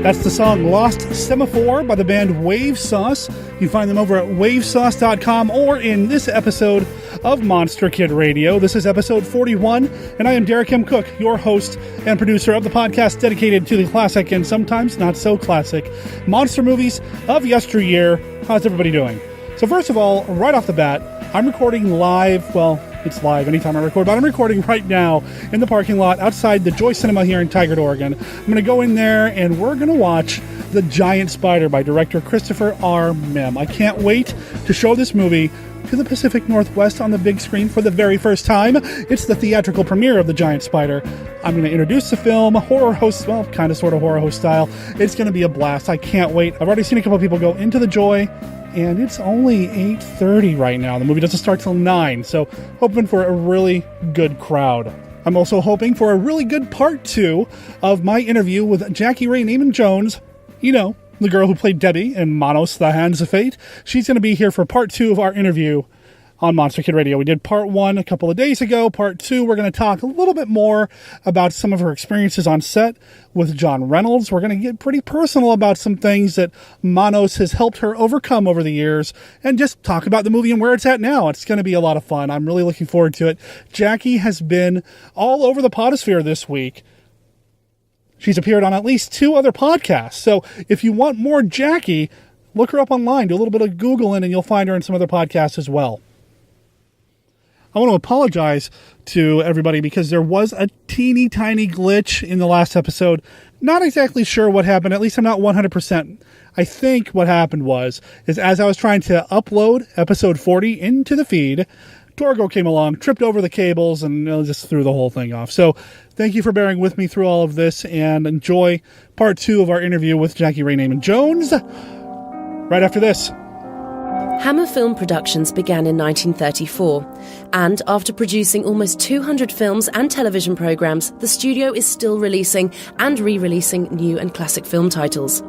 That's the song Lost Semaphore by the band Wave Sauce. You can find them over at wavesauce.com or in this episode of Monster Kid Radio. This is episode 41, and I am Derek M. Cook, your host and producer of the podcast dedicated to the classic and sometimes not so classic monster movies of yesteryear. How's everybody doing? So first of all, right off the bat, I'm recording live. Well, it's live anytime I record, but I'm recording right now in the parking lot outside the Joy Cinema here in Tigard, Oregon. I'm going to go in there and we're going to watch The Giant Spider by director Christopher R. Mihm. I can't wait to show this movie to the Pacific Northwest on the big screen for the very first time. It's the theatrical premiere of The Giant Spider. I'm going to introduce the film, horror host, well, kind of sort of horror host style. It's going to be a blast. I can't wait. I've already seen a couple of people go into the Joy, and it's only 8:30 right now. The movie doesn't start till 9, so hoping for a really good crowd. I'm also hoping for a really good part 2 of my interview with Jackey Raye Neyman Jones. You know, the girl who played Debbie in Manos, The Hands of Fate. She's going to be here for part 2 of our interview on Monster Kid Radio. We did part 1 a couple of days ago. Part 2, we're going to talk a little bit more about some of her experiences on set with John Reynolds. We're going to get pretty personal about some things that Manos has helped her overcome over the years and just talk about the movie and where it's at now. It's going to be a lot of fun. I'm really looking forward to it. Jackey has been all over the podosphere this week. She's appeared on at least 2 other podcasts. So if you want more Jackey, look her up online. Do a little bit of Googling and you'll find her in some other podcasts as well. I want to apologize to everybody because there was a teeny tiny glitch in the last episode. Not exactly sure what happened. At least I'm not 100%. I think what happened is as I was trying to upload episode 40 into the feed, Torgo came along, tripped over the cables, and just threw the whole thing off. So thank you for bearing with me through all of this, and enjoy part 2 of our interview with Jackey Raye Neyman Jones right after this. Hammer Film Productions began in 1934, and after producing almost 200 films and television programs, the studio is still releasing and re-releasing new and classic film titles.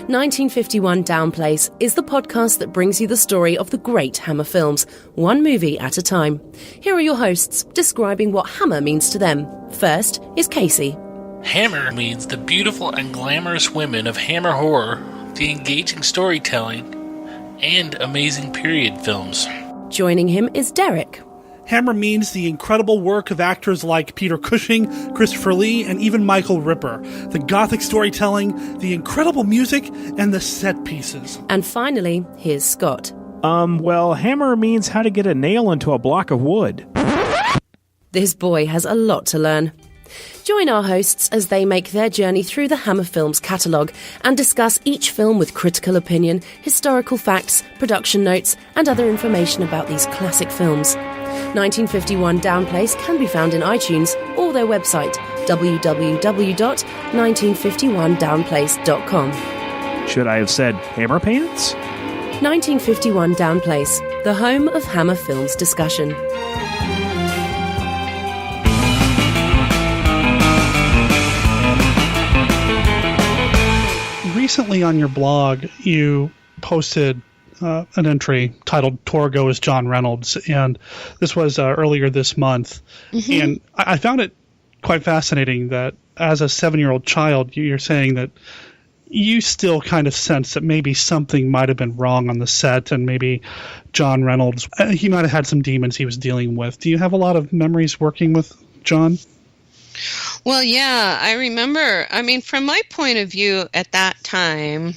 1951 Downplace is the podcast that brings you the story of the great Hammer films, one movie at a time. Here are your hosts, describing what Hammer means to them. First is Casey. Hammer means the beautiful and glamorous women of Hammer horror, the engaging storytelling, and amazing period films. Joining him is Derek. Hammer means the incredible work of actors like Peter Cushing, Christopher Lee, and even Michael Ripper. The gothic storytelling, the incredible music, and the set pieces. And finally, here's Scott. Well, hammer means how to get a nail into a block of wood. This boy has a lot to learn. Join our hosts as they make their journey through the Hammer Films catalogue and discuss each film with critical opinion, historical facts, production notes, and other information about these classic films. 1951 Downplace can be found in iTunes or their website, www.1951downplace.com. Should I have said hammer pants? 1951 Downplace, the home of Hammer Films discussion. Recently on your blog, you posted an entry titled Torgo is John Reynolds, and this was earlier this month. Mm-hmm. And I found it quite fascinating that as a 7-year-old child, you're saying that you still kind of sense that maybe something might have been wrong on the set, and maybe John Reynolds, he might have had some demons he was dealing with. Do you have a lot of memories working with John? Well, yeah, I remember. I mean, from my point of view at that time,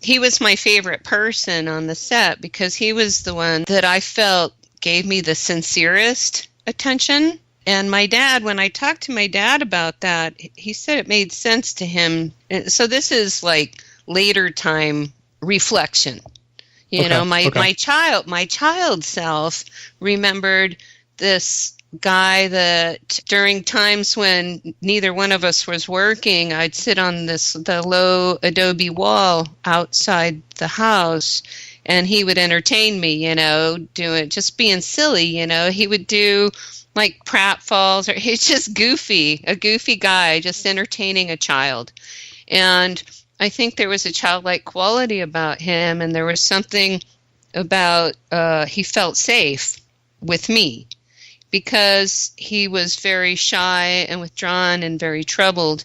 he was my favorite person on the set because he was the one that I felt gave me the sincerest attention. And my dad, when I talked to my dad about that, he said it made sense to him. So this is like later time reflection. You know, my child self remembered this guy that during times when neither one of us was working, I'd sit on the low adobe wall outside the house, and he would entertain me, just being silly, he would do like pratfalls, or he's just a goofy guy, just entertaining a child. And I think there was a childlike quality about him, and there was something about he felt safe with me, because he was very shy and withdrawn and very troubled.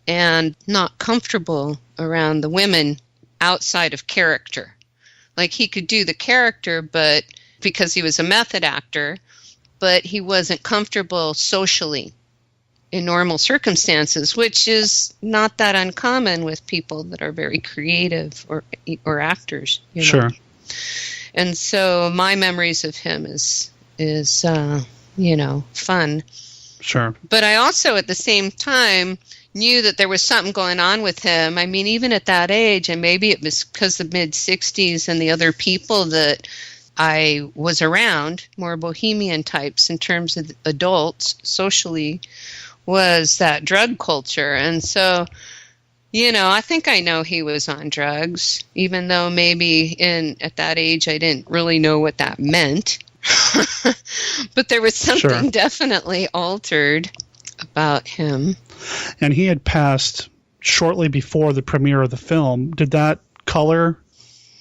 and not comfortable around the women outside of character. Like, he could do the character, but because he was a method actor, but he wasn't comfortable socially in normal circumstances, which is not that uncommon with people that are very creative or actors. You know? Sure. And so my memories of him is fun. Sure. But I also, at the same time, knew that there was something going on with him. I mean, even at that age, and maybe it was because of the mid-'60s and the other people that I was around, more bohemian types in terms of adults socially, was that drug culture. And so, I think I know he was on drugs, even though maybe at that age I didn't really know what that meant. But there was something definitely altered about him. And he had passed shortly before the premiere of the film. Did that color,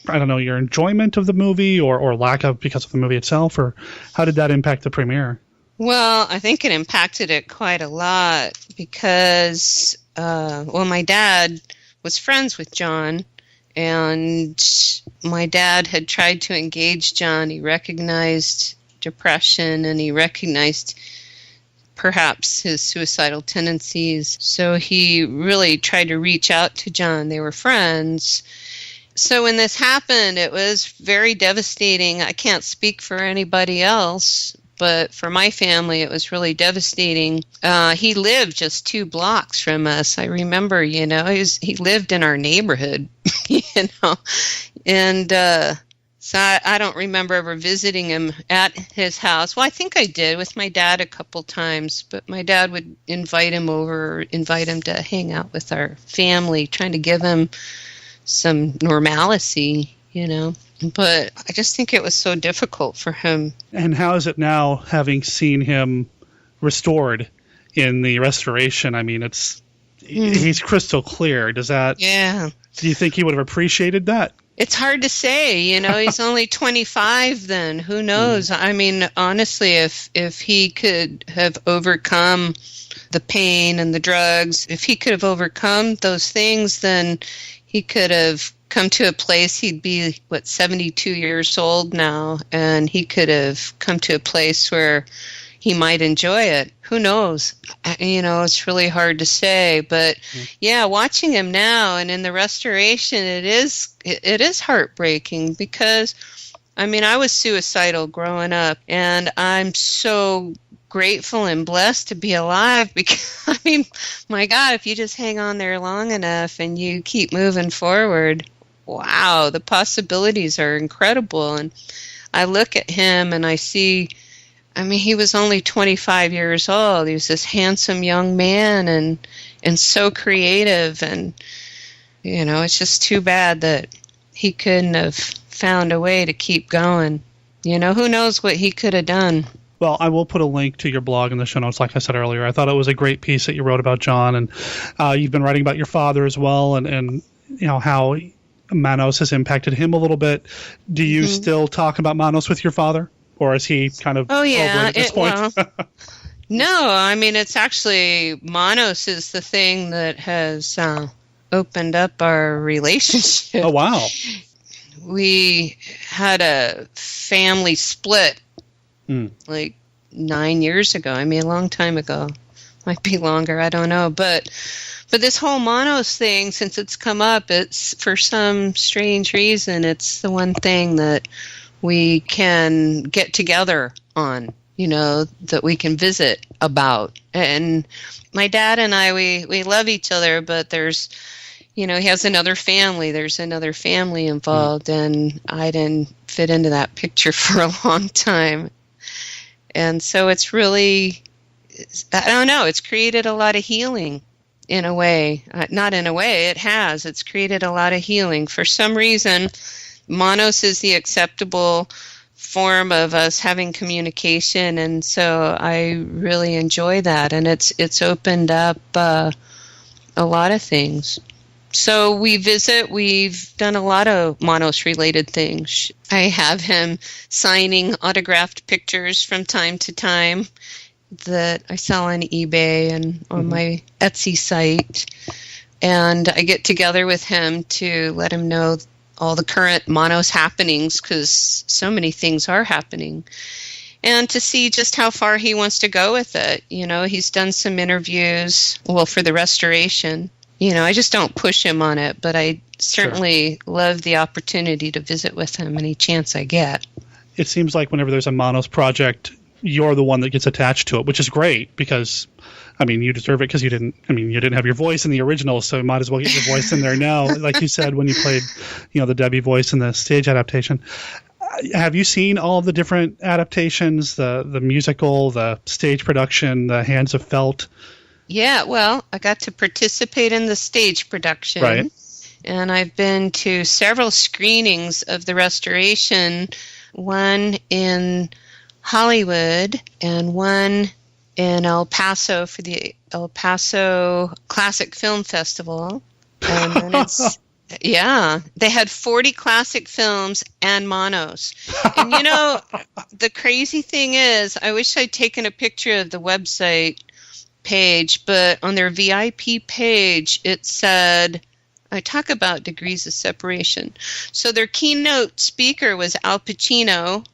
I don't know, your enjoyment of the movie or lack of because of the movie itself? Or how did that impact the premiere? Well, I think it impacted it quite a lot because, my dad was friends with John, and my dad had tried to engage John. He recognized depression, and he recognized perhaps his suicidal tendencies. So he really tried to reach out to John. They were friends. So when this happened, it was very devastating. I can't speak for anybody else, but for my family, it was really devastating. He lived just 2 blocks from us. I remember, he lived in our neighborhood, and so I don't remember ever visiting him at his house. Well, I think I did with my dad a couple times, but my dad would invite him over, invite him to hang out with our family, trying to give him some normalcy, But I just think it was so difficult for him. And how is it now, having seen him restored in the restoration? I mean, he's crystal clear. Does that? Yeah. Do you think he would have appreciated that? It's hard to say. He's only 25 then. Who knows? I mean, honestly, if he could have overcome the pain and the drugs, if he could have overcome those things, then he could have come to a place. He'd be 72 years old now, and he could have come to a place where he might enjoy it. Who knows? It's really hard to say, but yeah, watching him now and in the restoration, it is heartbreaking because I was suicidal growing up, and I'm so grateful and blessed to be alive because, my God, if you just hang on there long enough and you keep moving forward, wow, the possibilities are incredible. And I look at him and I see, he was only 25 years old. He was this handsome young man and so creative. And, it's just too bad that he couldn't have found a way to keep going. Who knows what he could have done. Well, I will put a link to your blog in the show notes, like I said earlier. I thought it was a great piece that you wrote about John, and you've been writing about your father as well, and how Manos has impacted him a little bit. Do you still talk about Manos with your father, or is he kind of over it at this point? No, it's actually Manos is the thing that has opened up our relationship. Oh, wow. We had a family split 9 years ago. A long time ago. Might be longer, I don't know. But this whole Manos thing, since it's come up, it's for some strange reason, it's the one thing that we can get together on, that we can visit about. And my dad and I, we love each other, but there's, he has another family. There's another family involved, and I didn't fit into that picture for a long time. And so it's really, I don't know, it's created a lot of healing in a way. Not in a way, it has. It's created a lot of healing. For some reason, Manos is the acceptable form of us having communication, and so I really enjoy that. And it's opened up a lot of things. So we visit. We've done a lot of Manos-related things. I have him signing autographed pictures from time to time. that I sell on eBay and on my Etsy site. And I get together with him to let him know all the current Manos happenings, because so many things are happening. And to see just how far he wants to go with it. You know, he's done some interviews, for the restoration. You know, I just don't push him on it, but I certainly love the opportunity to visit with him any chance I get. It seems like whenever there's a Manos project, you're the one that gets attached to it, which is great because, I mean, you deserve it because you didn't have your voice in the original, so you might as well get your voice in there now, like you said when you played, the Debbie voice in the stage adaptation. Have you seen all of the different adaptations, the musical, the stage production, the Hands of Felt? Yeah, well, I got to participate in the stage production. Right. And I've been to several screenings of the restoration, one in Hollywood and one in El Paso for the El Paso Classic Film Festival. And then they had 40 classic films and Manos. And the crazy thing is, I wish I'd taken a picture of the website page, but on their VIP page, it said, I talk about degrees of separation. So their keynote speaker was Al Pacino.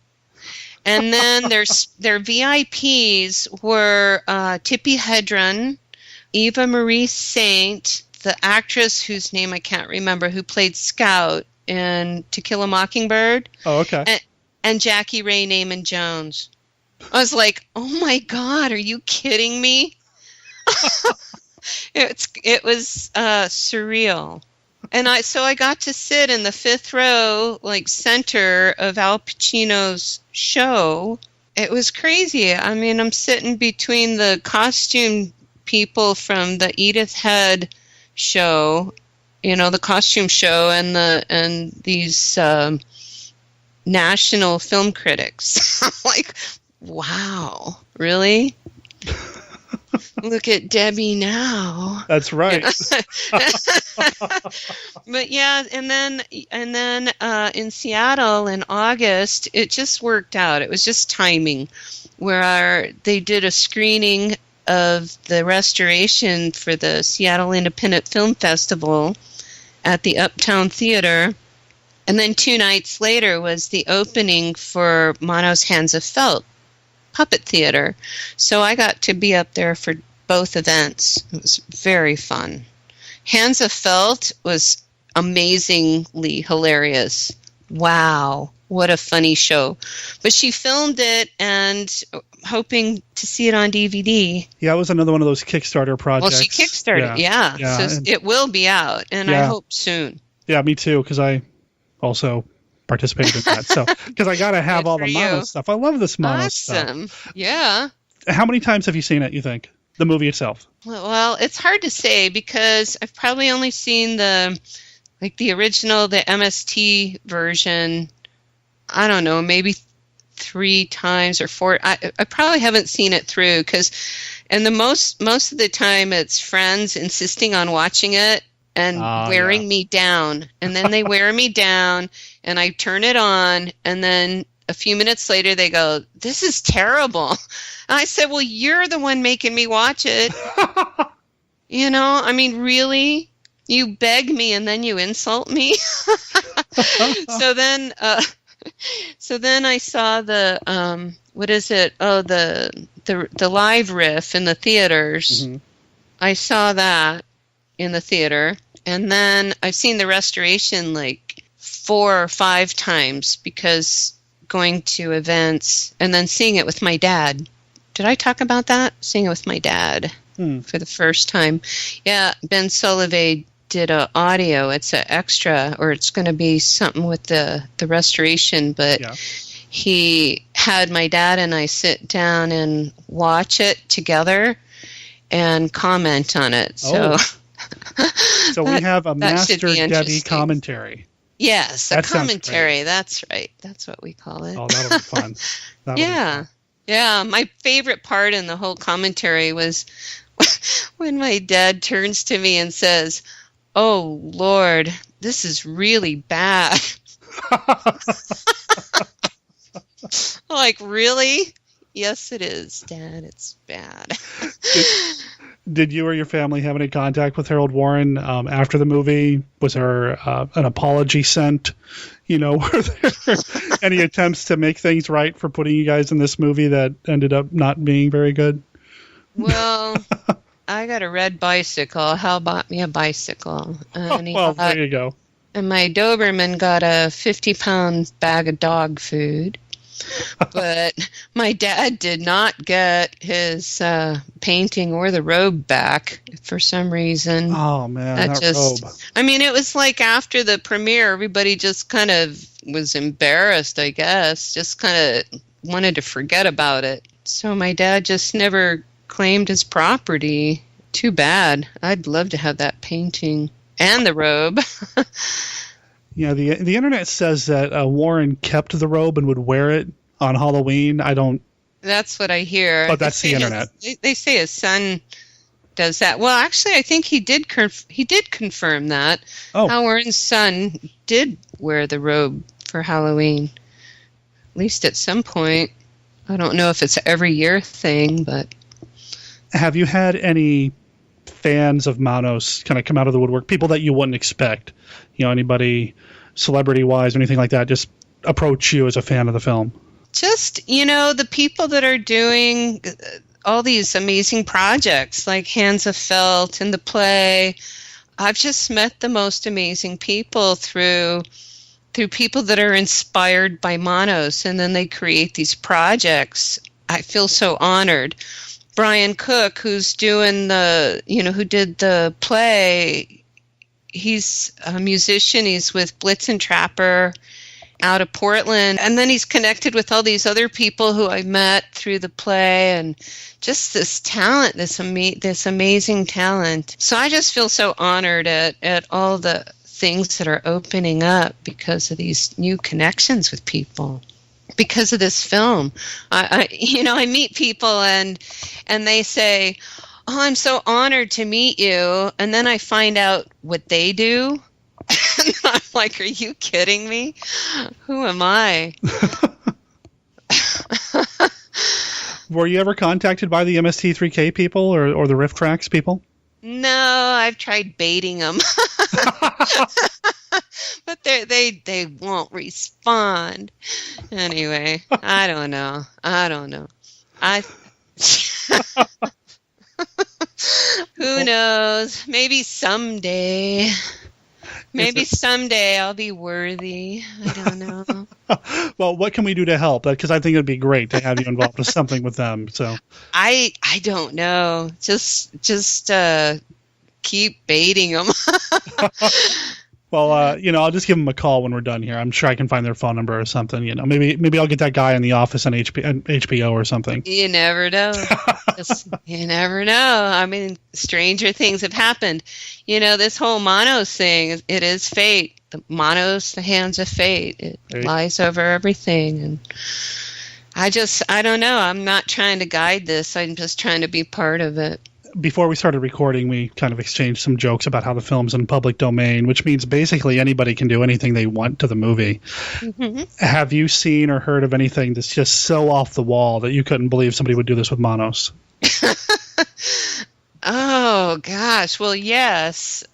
And then their VIPs were Tippi Hedren, Eva Marie Saint, the actress whose name I can't remember, who played Scout in To Kill a Mockingbird. Oh, okay. And Jackey Raye Neyman Jones. I was like, oh my God, are you kidding me? It was surreal. And I got to sit in the fifth row, like center of Al Pacino's show. It was crazy. I mean, I'm sitting between the costume people from the Edith Head show, the costume show, and these national film critics. I'm like, wow, really? Look at Debbie now. That's right. But yeah, and then in Seattle in August, it just worked out. It was just timing, where they did a screening of the restoration for the Seattle Independent Film Festival at the Uptown Theater. And then 2 nights later was the opening for Manos Hands of Felt Puppet Theater. So I got to be up there for both events. It was very fun. Hands of Felt was amazingly hilarious. Wow, what a funny show. But she filmed it and hoping to see it on DVD. Yeah, it was another one of those Kickstarter projects. Well, she Kickstarted, yeah. So it will be out, and I hope soon. Yeah, me too, because I also participated in that. So, because I got to have all the Manos stuff. I love this Manos stuff. Awesome, yeah. How many times have you seen it, you think? The movie itself? Well, it's hard to say because I've probably only seen the original, the MST version, I don't know, maybe 3 times or 4. I probably haven't seen it through and the most of the time it's friends insisting on watching it and wearing me down. And then they wear me down and I turn it on, and then a few minutes later they go, "This is terrible." And I said, "Well, you're the one making me watch it." I mean, really? You beg me and then you insult me? So then I saw the what is it? Oh, the live riff in the theaters. Mm-hmm. I saw that in the theater, and then I've seen the restoration like 4 or 5 times because going to events and then seeing it with my dad. Did I talk about that? Seeing it with my dad for the first time. Yeah, Ben Solovey did a audio. It's an extra, or it's going to be something with the restoration, but he had my dad and I sit down and watch it together and comment on it. So, so we have a Master Debbie commentary. Yes, a commentary. That's right. That's what we call it. Oh, that'll be fun. Yeah. My favorite part in the whole commentary was when my dad turns to me and says, "Oh, Lord, this is really bad." Like, really? Yes, it is, Dad. It's bad. Did you or your family have any contact with Harold Warren after the movie? Was there an apology sent? Were there any attempts to make things right for putting you guys in this movie that ended up not being very good? Well, I got a red bicycle. Hal bought me a bicycle. There you go. And my Doberman got a 50-pound bag of dog food. But my dad did not get his painting or the robe back for some reason. Oh, man, that robe. I mean, it was like after the premiere, everybody just kind of was embarrassed, I guess. Just kind of wanted to forget about it. So my dad just never claimed his property. Too bad. I'd love to have that painting and the robe. Yeah, the internet says that Warren kept the robe and would wear it on Halloween. I don't. That's what I hear. But that's the internet. They say his son does that. Well, actually, I think he did confirm that. Oh. Hal Warren's son did wear the robe for Halloween, at least at some point. I don't know if it's an every year thing, but. Have you had any fans of Manos kind of come out of the woodwork? People that you wouldn't expect, anybody celebrity-wise or anything like that, just approach you as a fan of the film? Just, the people that are doing all these amazing projects like Hands of Felt and the play. I've just met the most amazing people through people that are inspired by Manos, and then they create these projects. I feel so honored. Brian Cook, who's doing who did the play, he's a musician. He's with Blitz and Trapper out of Portland. And then he's connected with all these other people who I met through the play, and just this talent, this amazing talent. So I just feel so honored at all the things that are opening up because of these new connections with people. Because of this film, I meet people and they say, "Oh, I'm so honored to meet you," and then I find out what they do, and I'm like, "Are you kidding me? Who am I?" Were you ever contacted by the MST3K people or the Riff Tracks people? No, I've tried baiting them. But they won't respond. Anyway, I don't know. Who knows? Maybe someday I'll be worthy. I don't know. Well, what can we do to help? Because I think it'd be great to have you involved with something with them. So I don't know. Just keep baiting them. Well, I'll just give them a call when we're done here. I'm sure I can find their phone number or something. Maybe I'll get that guy in the office on HBO or something. You never know. You never know. I mean, stranger things have happened. This whole Manos thing, it is fate. The Manos, the hands of fate. It lies over everything. And I don't know. I'm not trying to guide this. I'm just trying to be part of it. Before we started recording, we kind of exchanged some jokes about how the film's in public domain, which means basically anybody can do anything they want to the movie. Mm-hmm. Have you seen or heard of anything that's just so off the wall that you couldn't believe somebody would do this with Manos? Oh, gosh. Well, yes.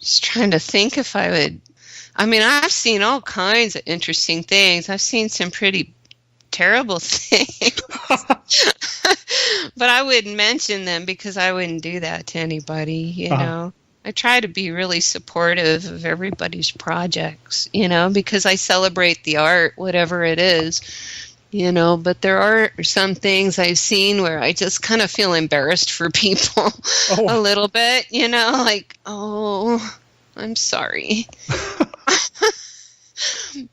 Just trying to think if I would. I mean, I've seen all kinds of interesting things. I've seen some pretty terrible things. But I wouldn't mention them because I wouldn't do that to anybody, know. I try to be really supportive of everybody's projects, because I celebrate the art, whatever it is, but there are some things I've seen where I just kind of feel embarrassed for people a little bit, like, oh, I'm sorry.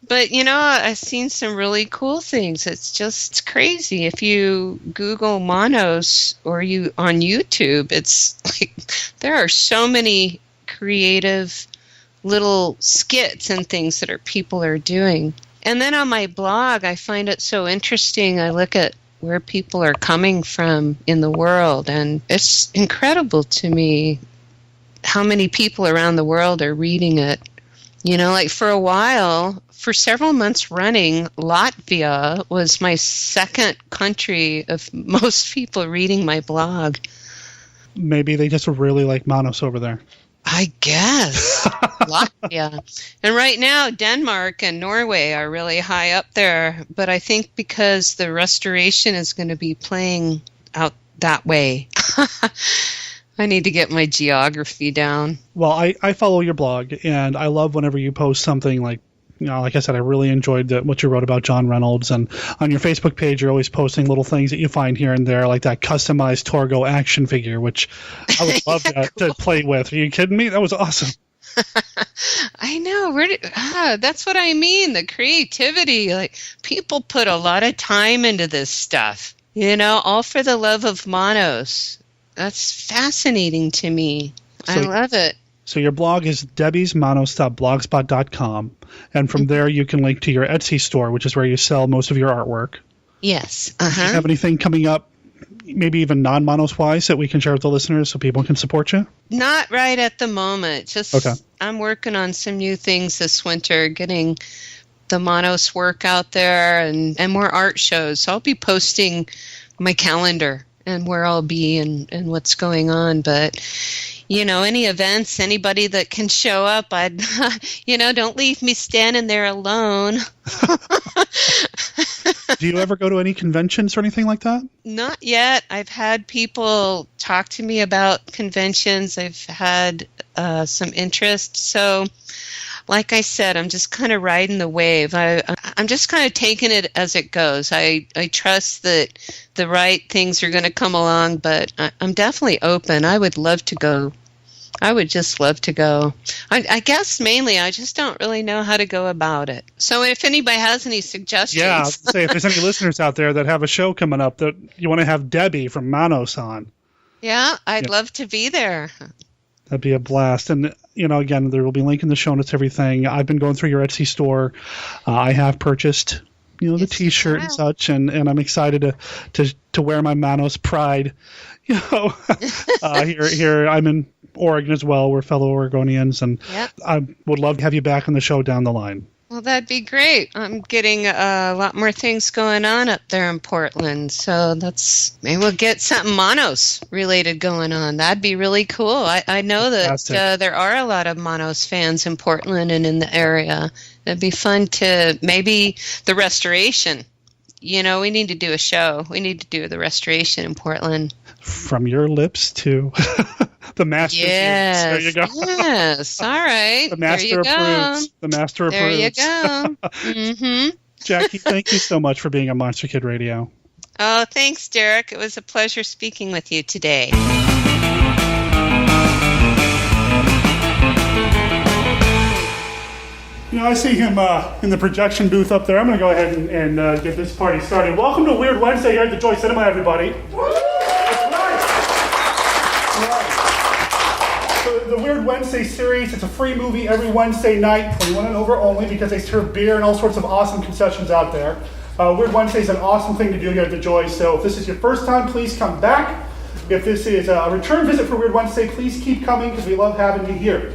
But, I've seen some really cool things. It's just crazy. If you Google Manos or you on YouTube, it's like there are so many creative little skits and things that people are doing. And then on my blog, I find it so interesting. I look at where people are coming from in the world, and it's incredible to me how many people around the world are reading it. Like for a while, for several months running, Latvia was my second country of most people reading my blog. Maybe they just really like Manos over there. I guess. Latvia. And right now, Denmark and Norway are really high up there. But I think because the restoration is going to be playing out that way, I need to get my geography down. Well, I follow your blog, and I love whenever you post something like, like I said, I really enjoyed what you wrote about John Reynolds. And on your Facebook page, you're always posting little things that you find here and there, like that customized Torgo action figure, which I would love to play with. Are you kidding me? That was awesome. I know. That's what I mean. The creativity. Like, people put a lot of time into this stuff, all for the love of Manos. That's fascinating to me. I love it. So your blog is debbiesmanos.blogspot.com, and from there you can link to your Etsy store, which is where you sell most of your artwork. Yes. Do you have anything coming up, maybe even non-Manos-wise, that we can share with the listeners so people can support you? Not right at the moment. Okay. I'm working on some new things this winter, getting the Manos work out there and more art shows. So I'll be posting my calendar and where I'll be and what's going on. But any events, anybody that can show up, I'd, don't leave me standing there alone. Do you ever go to any conventions or anything like that? Not yet. I've had people talk to me about conventions. I've had some interest. So, like I said, I'm just kind of riding the wave. I'm just kind of taking it as it goes. I trust that the right things are going to come along, but I'm definitely open. I would love to go. I would just love to go. I guess mainly I just don't really know how to go about it. So if anybody has any suggestions. Yeah, I was going to say, if there's any listeners out there that have a show coming up that you want to have Debbie from Manos on. Yeah, I'd love to be there. That'd be a blast. And, again, there will be a link in the show notes, everything. I've been going through your Etsy store. I have purchased, the T-shirt and such, and I'm excited to wear my Manos pride. Here I'm in Oregon as well. We're fellow Oregonians, and I would love to have you back on the show down the line. Well, that'd be great. I'm getting a lot more things going on up there in Portland, so maybe we'll get something Manos related going on. That'd be really cool. I know that there are a lot of Manos fans in Portland and in the area. It'd be fun to maybe the restoration. We need to do a show. We need to do the restoration in Portland. From your lips to the master. Yes. There you go. Yes. All right. The master approves. The master approves. There you go. Mm-hmm. Jackey, thank you so much for being on Monster Kid Radio. Oh, thanks, Derek. It was a pleasure speaking with you today. I see him in the projection booth up there. I'm going to go ahead and get this party started. Welcome to Weird Wednesday here at the Joy Cinema, everybody. That's right. So the Weird Wednesday series, it's a free movie every Wednesday night, 21 and over only, because they serve beer and all sorts of awesome concessions out there. Weird Wednesday is an awesome thing to do here at the Joy, so if this is your first time, please come back. If this is a return visit for Weird Wednesday, please keep coming because we love having you here.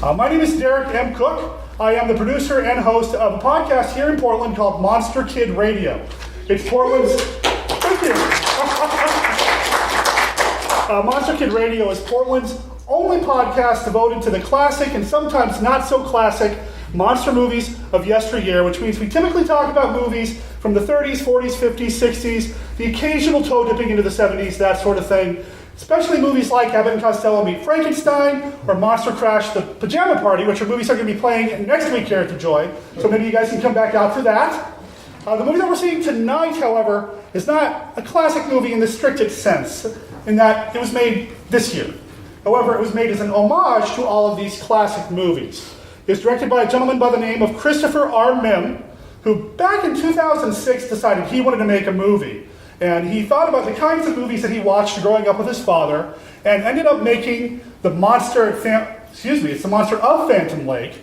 My name is Derek M. Cook. I am the producer and host of a podcast here in Portland called Monster Kid Radio. It's Portland's... Thank you. Monster Kid Radio is Portland's only podcast devoted to the classic and sometimes not so classic monster movies of yesteryear, which means we typically talk about movies from the 30s, 40s, 50s, 60s, the occasional toe dipping into the 70s, that sort of thing. Especially movies like Abbott and Costello Meet Frankenstein or Monster Crash The Pajama Party, which are movies that are going to be playing next week here at The Joy. So maybe you guys can come back out for that. The movie that we're seeing tonight, however, is not a classic movie in the strictest sense, in that it was made this year. However, it was made as an homage to all of these classic movies. It was directed by a gentleman by the name of Christopher R. Mihm, who back in 2006 decided he wanted to make a movie. And he thought about the kinds of movies that he watched growing up with his father, and ended up making the Monster of Phantom Lake,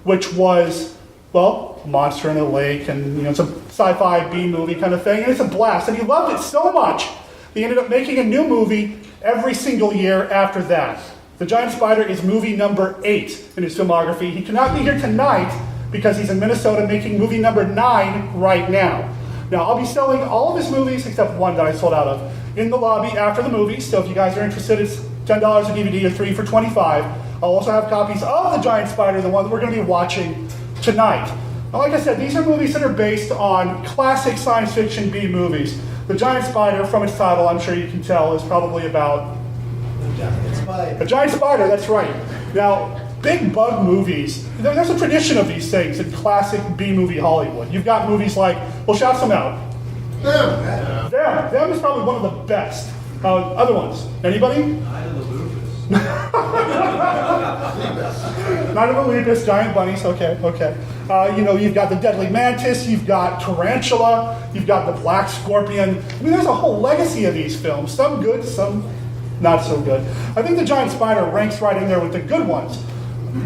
which was, a monster in a lake, and it's a sci-fi B movie kind of thing, and it's a blast. And he loved it so much, he ended up making a new movie every single year after that. The Giant Spider is movie number 8 in his filmography. He cannot be here tonight because he's in Minnesota making movie number 9 right now. Now, I'll be selling all of his movies, except one that I sold out of, in the lobby after the movie. So if you guys are interested, it's $10 a DVD or 3 for $25. I'll also have copies of The Giant Spider, the one that we're going to be watching tonight. Now, like I said, these are movies that are based on classic science fiction B movies. The Giant Spider, from its title, I'm sure you can tell, is probably about a giant spider, that's right. Now, big bug movies, there's a tradition of these things in classic B-movie Hollywood. You've got movies like, well, shout some out. Them is probably one of the best. Other ones, anybody? Night of the Lupus. Night of the Lupus, giant bunnies, okay. You've got the Deadly Mantis, you've got Tarantula, you've got the Black Scorpion. I mean, there's a whole legacy of these films, some good, some not so good. I think The Giant Spider ranks right in there with the good ones.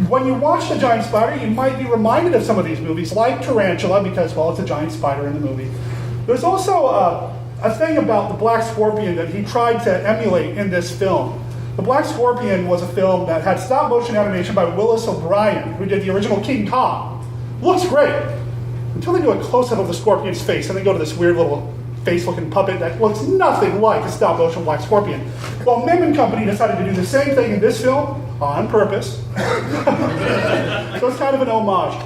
When you watch The Giant Spider, you might be reminded of some of these movies, like Tarantula, because, well, it's a giant spider in the movie. There's also a thing about the Black Scorpion that he tried to emulate in this film. The Black Scorpion was a film that had stop-motion animation by Willis O'Brien, who did the original King Kong. Looks great, until they do a close-up of the scorpion's face, and they go to this weird little face-looking puppet that looks nothing like a stop-motion Black Scorpion. Well, Mihm and Company decided to do the same thing in this film on purpose. So it's kind of an homage.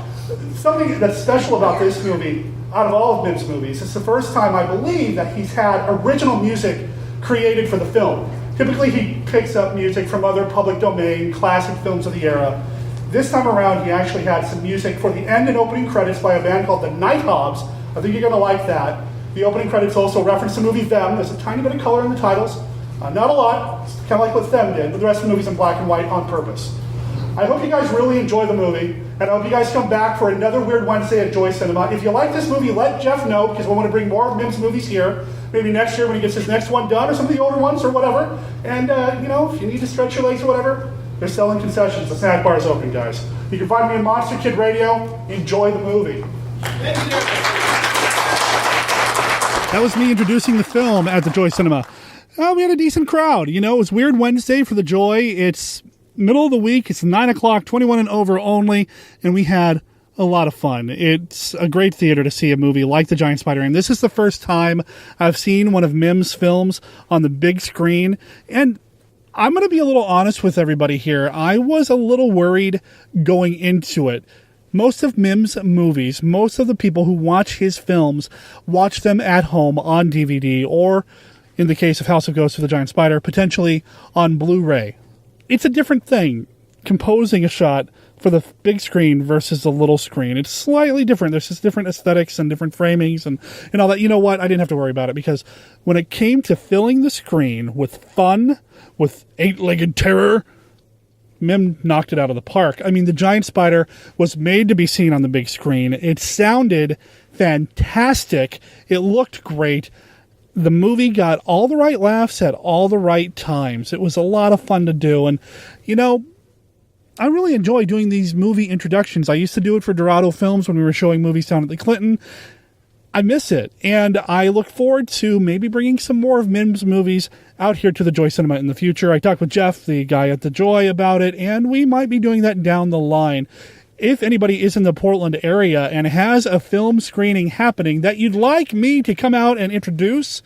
Something that's special about this movie, out of all of Mihm's movies, it's the first time, I believe, that he's had original music created for the film. Typically, he picks up music from other public domain, classic films of the era. This time around, he actually had some music for the end and opening credits by a band called the Nighthawks. I think you're going to like that. The opening credits also reference the movie Them. There's a tiny bit of color in the titles. Not a lot. It's kind of like what Them did, but the rest of the movie's in black and white on purpose. I hope you guys really enjoy the movie, and I hope you guys come back for another Weird Wednesday at Joy Cinema. If you like this movie, let Jeff know, because we want to bring more of Mihm's movies here. Maybe next year when he gets his next one done, or some of the older ones, or whatever. And, if you need to stretch your legs or whatever, they're selling concessions. The snack bar is open, guys. You can find me on Monster Kid Radio. Enjoy the movie. Thank you. That was me introducing the film at the Joy Cinema. We had a decent crowd. It was Weird Wednesday for the Joy. It's middle of the week. It's 9 o'clock, 21 and over only, and we had a lot of fun. It's a great theater to see a movie like The Giant Spider. And this is the first time I've seen one of Mihm's films on the big screen. And I'm going to be a little honest with everybody here. I was a little worried going into it. Most of Mihm's movies, most of the people who watch his films, watch them at home on DVD, or, in the case of House of Ghosts of the Giant Spider, potentially on Blu-ray. It's a different thing, composing a shot for the big screen versus the little screen. It's slightly different. There's just different aesthetics and different framings and all that. You know what? I didn't have to worry about it, because when it came to filling the screen with fun, with eight-legged terror, Mihm knocked it out of the park. I mean, The Giant Spider was made to be seen on the big screen. It sounded fantastic. It looked great. The movie got all the right laughs at all the right times. It was a lot of fun to do. And, I really enjoy doing these movie introductions. I used to do it for Dorado Films when we were showing movies down at the Clinton. I miss it, and I look forward to maybe bringing some more of Mihm's movies out here to the Joy Cinema in the future. I talked with Jeff, the guy at the Joy, about it, and we might be doing that down the line. If anybody is in the Portland area and has a film screening happening that you'd like me to come out and introduce,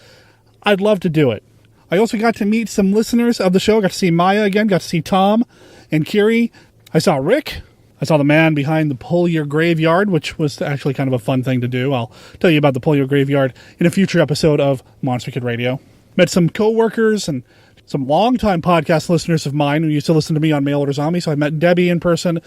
I'd love to do it. I also got to meet some listeners of the show. Got to see Maya again, got to see Tom and Kiri. I saw Rick. I saw the man behind the Pull Your Graveyard, which was actually kind of a fun thing to do. I'll tell you about the Pull Your Graveyard in a future episode of Monster Kid Radio. Met some co-workers and some longtime podcast listeners of mine who used to listen to me on Mail Order Zombie, so I met Debbie in person.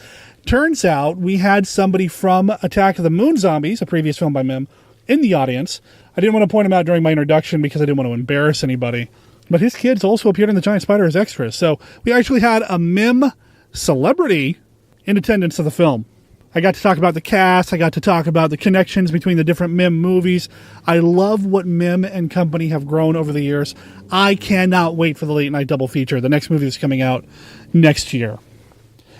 Turns out we had somebody from Attack of the Moon Zombies, a previous film by Mihm, in the audience. I didn't want to point him out during my introduction because I didn't want to embarrass anybody. But his kids also appeared in The Giant Spider as extras, so we actually had a Mihm celebrity in attendance of the film. I got to talk about the cast. I got to talk about the connections between the different Mihm movies. I love what Mihm and company have grown over the years. I cannot wait for the late night double feature, the next movie that's coming out next year.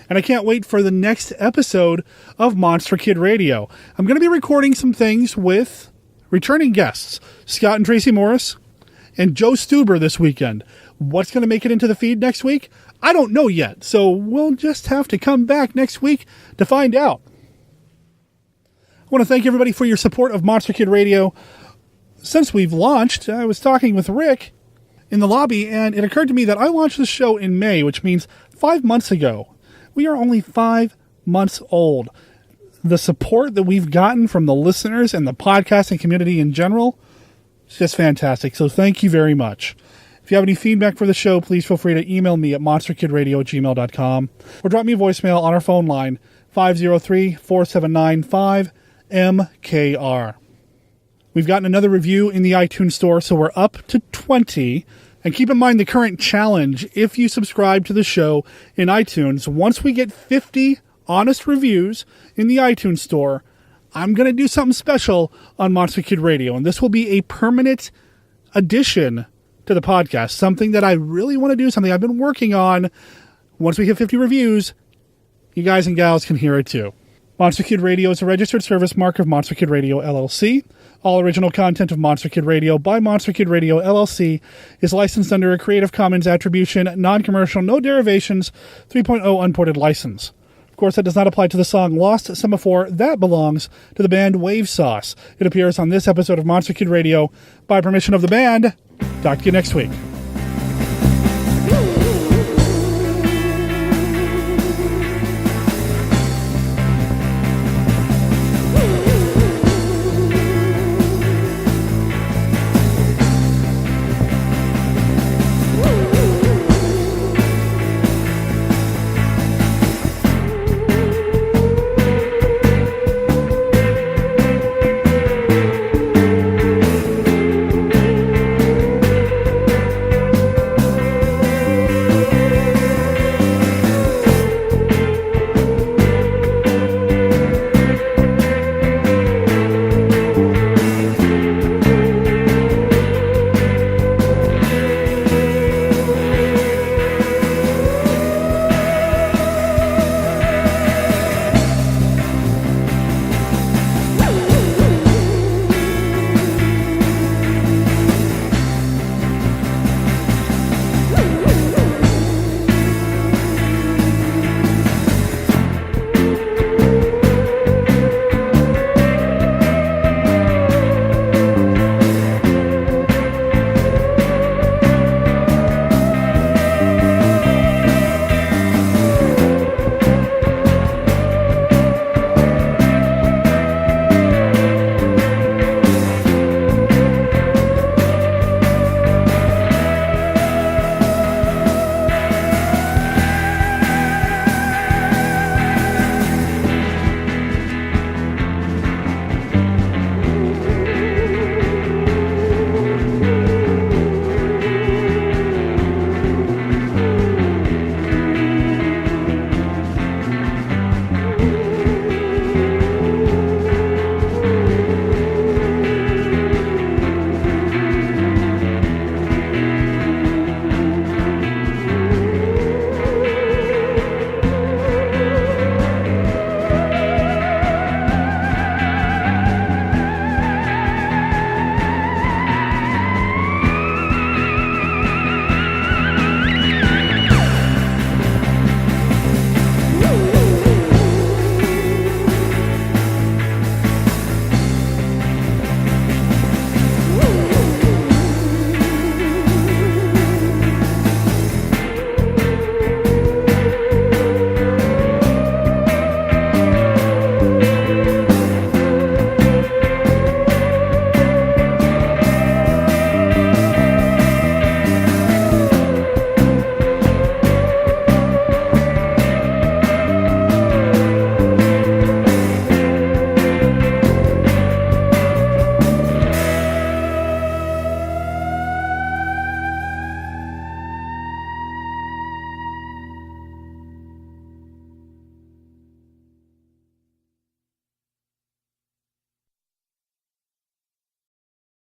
And I can't wait for the next episode of Monster Kid Radio. I'm going to be recording some things with returning guests, Scott and Tracy Morris and Joe Stuber this weekend. What's going to make it into the feed next week? I don't know yet, so we'll just have to come back next week to find out. I want to thank everybody for your support of Monster Kid Radio. Since we've launched, I was talking with Rick in the lobby, and it occurred to me that I launched the show in May, which means 5 months ago. We are only 5 months old. The support that we've gotten from the listeners and the podcasting community in general is just fantastic, so thank you very much. If you have any feedback for the show, please feel free to email me at monsterkidradio@gmail.com or drop me a voicemail on our phone line, 503-479-5MKR. We've gotten another review in the iTunes store, so we're up to 20. And keep in mind the current challenge. If you subscribe to the show in iTunes, once we get 50 honest reviews in the iTunes store, I'm going to do something special on Monster Kid Radio. And this will be a permanent addition to the podcast, something that I really want to do, something I've been working on. Once we hit 50 reviews, you guys and gals can hear it too. Monster Kid Radio is a registered service mark of Monster Kid Radio LLC. All original content of Monster Kid Radio by Monster Kid Radio LLC is licensed under a Creative Commons Attribution, Non-Commercial, No Derivations 3.0 Unported license. Of course, that does not apply to the song Lost Semaphore. That belongs to the band Wave Sauce. It appears on this episode of Monster Kid Radio by permission of the band. Talk to you next week.